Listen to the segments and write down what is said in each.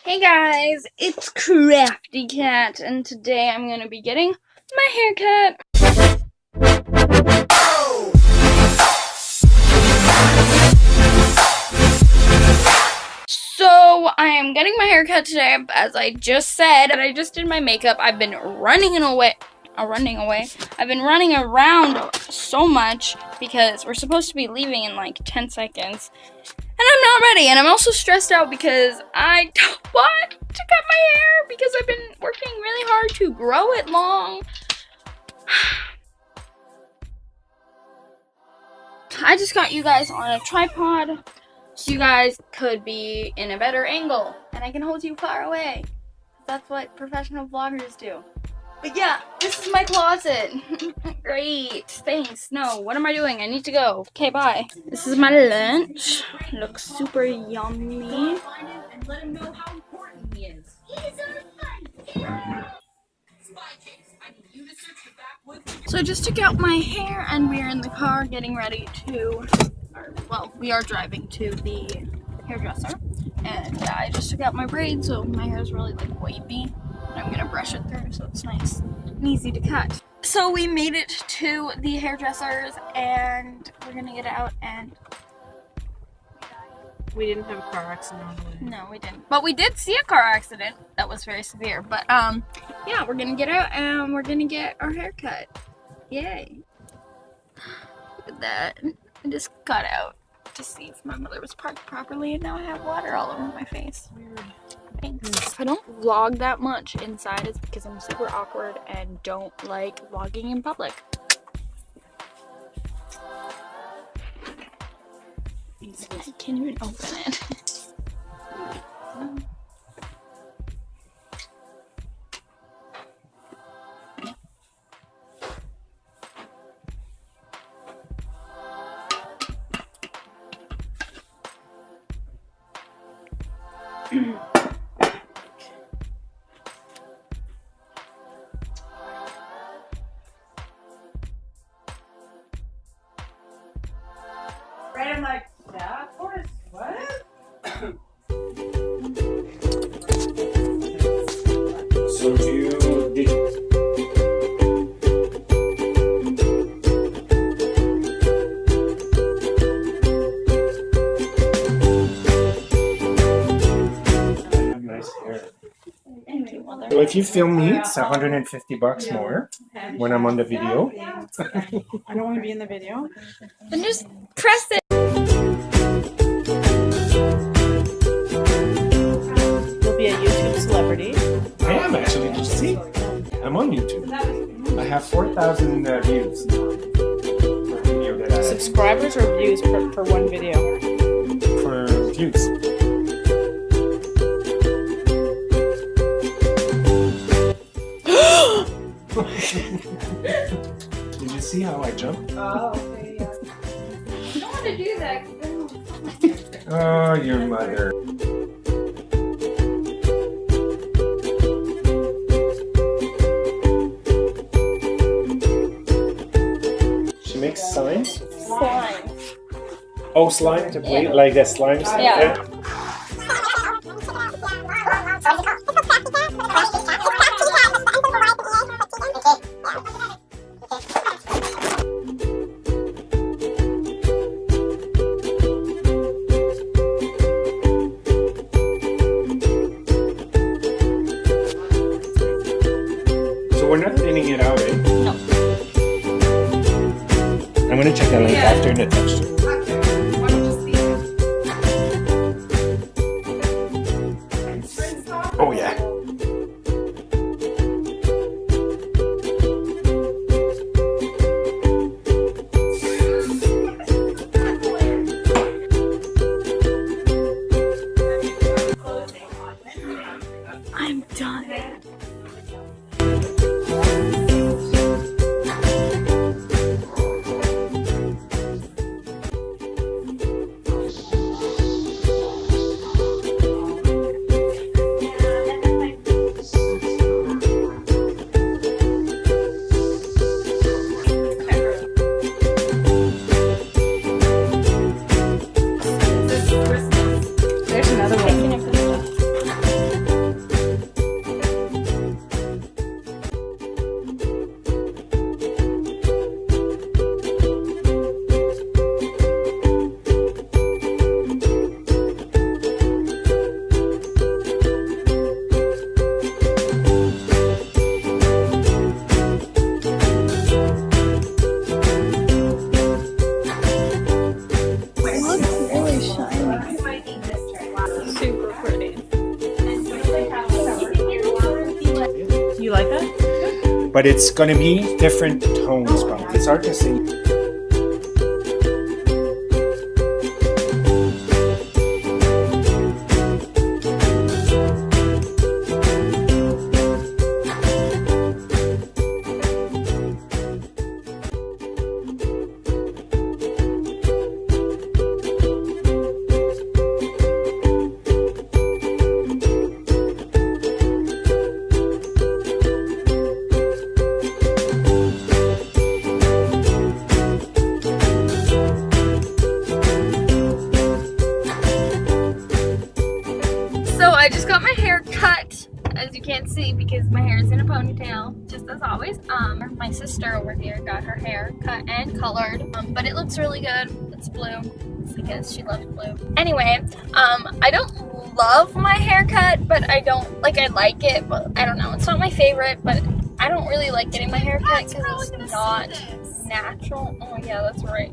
Hey guys, it's CrafTea Cat, and today I'm going to be getting my haircut. So, I am getting my haircut today, as I just said, and I just did my makeup. I've been running away. I've been running around so much because we're supposed to be leaving in like 10 seconds. And I'm not ready, and I'm also stressed out because I don't want to cut my hair because I've been working really hard to grow it long. I just got you guys on a tripod so you guys could be in a better angle, and I can hold you far away. That's what professional vloggers do. But yeah, this is my closet. Great, thanks. No, what am I doing? I need to go. Okay, bye. This is my lunch. Looks super yummy. So I just took out my hair and we're in the car getting ready to, well, we are driving to the hairdresser. And I just took out my braids, so my hair is really like wavy. I'm gonna brush it through so it's nice and easy to cut. So we made it to the hairdressers and we're gonna get out, and we didn't have a car accident on the way. No, we didn't. But we did see a car accident that was very severe. But yeah, we're gonna get out and we're gonna get our hair cut. Yay. Look at that. I just got out to see if my mother was parked properly, and now I have water all over my face. Weird. Thanks. If I don't vlog that much inside, it's because I'm super awkward and don't like vlogging in public. I can't even open it. Right, I'm like, yeah, of course. What? So did nice hair. So if you film me, it's $150 more when I'm on the video. I don't want to be in the video. Then just press it. You'll be a YouTube celebrity. I am actually. Did you see? I'm on YouTube. I have 4,000 views. For a video that Subscribers or views for one video? for views. Did you see how I jumped? Oh, okay, yeah. You don't want to do that. Oh, your mother. She makes signs? Slime. Oh, slime to play? Like that slime stuff? Yeah. So we're not thinning it out, eh? No. I'm gonna check the length after the texture. Oh yeah. I'm done. There's another one. but it's going to be different tones. But it's hard to say. I just got my hair cut, as you can't see because my hair is in a ponytail, just as always. My sister over here got her hair cut and colored, but it looks really good. It's blue. It's because she loves blue. Anyway, I don't love my haircut, but I like it, but I don't know. It's not my favorite, but I don't really like getting my hair cut because it's not natural. Oh yeah, that's right.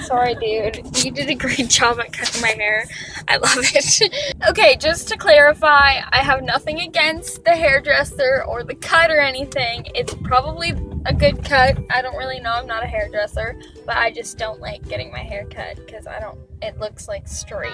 Sorry, dude. You did a great job at cutting my hair. I love it. Okay, just to clarify, I have nothing against the hairdresser or the cut or anything. It's probably a good cut. I don't really know. I'm not a hairdresser, but I just don't like getting my hair cut because it looks like straight.